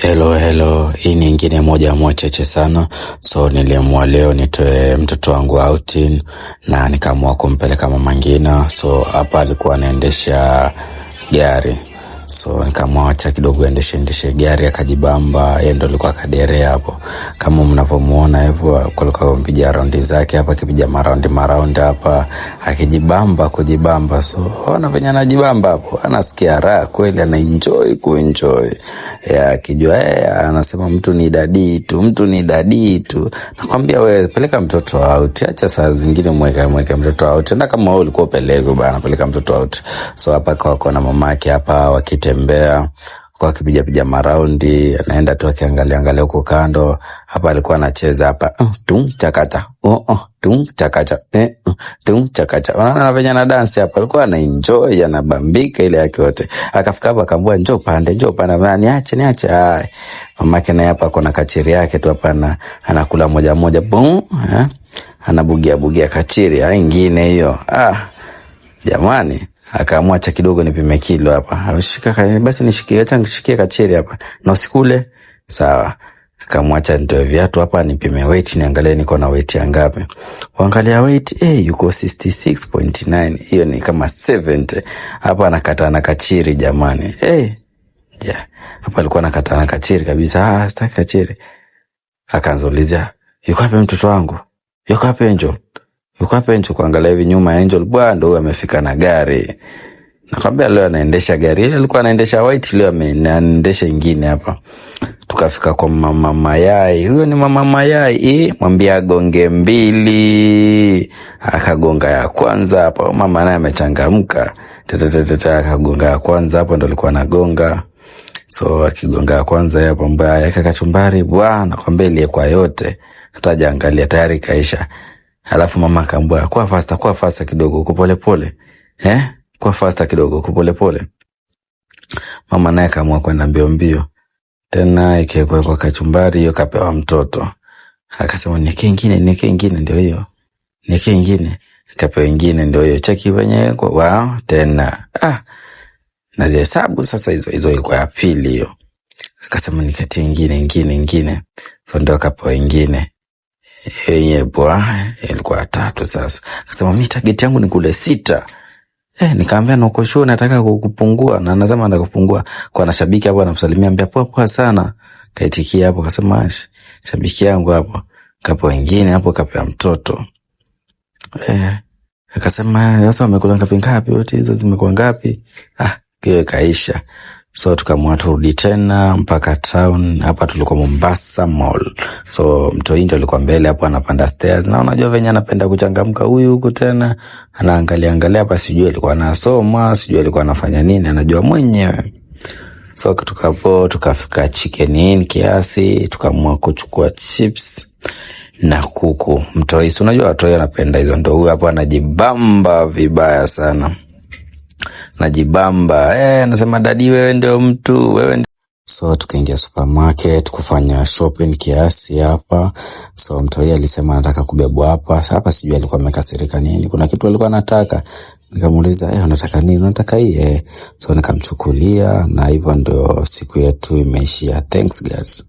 Hello, hii ni ingine moja chache sana. So niliamua leo nitoe mtoto wangu outing na nikaamua kumpeleka Mama Ngina. So hapa alikuwa anaendesha gari. So nikaamua acha kidogo endeshe gari akajibamba, yeye ndo alikuwa kaderea hapo. Kama mnavyomuona hivyo kulikuwa mpiga raundi zake hapa, kipiga maraundi hapa, akijibamba kujibamba. So ona venye anajibamba hapo, anasikia raha kweli, kuenjoy. Akijua anasema mtu ni dadii tu. Nakwambia wewe peleka mtoto out, acha saa zingine mweke mtoto out. Na kama wewe ulikuwa peleko bana, peleka mtoto out. So hapa kwa na mamake hapa wakitembea kwa kipiga maraundi, anaenda tu akiangalia huko kando. Hapa alikuwa anacheza hapa tum chakacha unaona venye na dance hapa, alikuwa anaenjoy, anabambika ile yake yote. Akafika hapa akaambia njoo pande niache. Mamake naye hapa kuna kachiri yake tu hapa, anakula moja anabugia kachiri nyingine hiyo. Jamani, akaamua acha kidogo nipime kilo hapa. Basi nishikie kachiri hapa na usikule. Sawa. Akaamua acha nitoe viatu hapa nipime weight, niangalie niko na weight ngapi. Kuangalia weight yuko 66.9. Hiyo ni kama 70. Hapa anakata na kachiri jamani. Hapa alikuwa anakata na kachiri kabisa. Sitaki kachiri. Akaanzolizia, yuko wapi mtoto wangu? Yuko wapi Angel? Kuangalia hivi nyuma Angel bwana ndo amefika na gari. Nakwambia leo anaendesha gari. Ile alikuwa anaendesha white, leo anaendesha nyingine hapa. Tukafika kwa Mama Mayai. Huyo ni Mama Mayai. Mwambie agonge 2. Akagonga ya kwanza hapa. Mama naye amechangamka. Akagonga ya kwanza hapo, ndo alikuwa anagonga. So akigonga ya kwanza hapo mbaya kachumbari bwana, nakwambia ile kwa yote. Hata hajaangalia tayari kaisha. Halafu mama akaambia kwa faster kidogo kupolepole. Kwa faster kidogo kupolepole. Mama naye akaamua kwenda mbio. Tena ikekwa kwa kachumbari hiyo kapewa mtoto. Akasema nieke ingine ndio hiyo. Nieke ingine. Kapewa ingine ndio hiyo. Cheki wenyewe kwa tena. Nazihesabu sasa hizo ilikuwa ya pili hiyo. Akasema nikati ingine. So ndio kapewa ingine. Ilikuwa 3 sasa. Akasema mimi target yangu ni kule 6. Nikamwambia niko sure nataka kupungua, na anasema anataka kupungua. Kwa nashabiki hapo anamsalimia, ambia poa sana. Kaitikia hapo akasema shabiki yangu hapo. Kapo wengine hapo kapewa mtoto. Akasema sasa wamekula ngapi wote hizo zimekuwa ngapi? Hiyo kaisha. So tukamua turudi tena mpaka town. Hapa tulikuwa Mombasa Mall. So mtoi ndio alikuwa mbele hapo anapanda stairs. Na unajua venye anapenda kuchangamka huyu huko tena. Anaangalia hapa, sijui alikuwa anasoma, sijui alikuwa anafanya nini, anajua mwenyewe. So tukafika Chicken Inn kiasi, tukamua kuchukua chips na kuku. Mtoi, unajua watoi anapenda hizo, ndio huyu hapo anajibamba vibaya sana. Anasema dadi wewe ndio mtu, So tukaingia supermarket kufanya shopping kiasi hapa. So mtoi alisema anataka kubebwa hapa sijui alikuwa amekasirika nini. Kuna kitu alikuwa anataka. Nikamuuliza unataka nini? Unataka hii? So nikamchukulia, na hivyo ndio siku yetu imeishia. Thanks guys.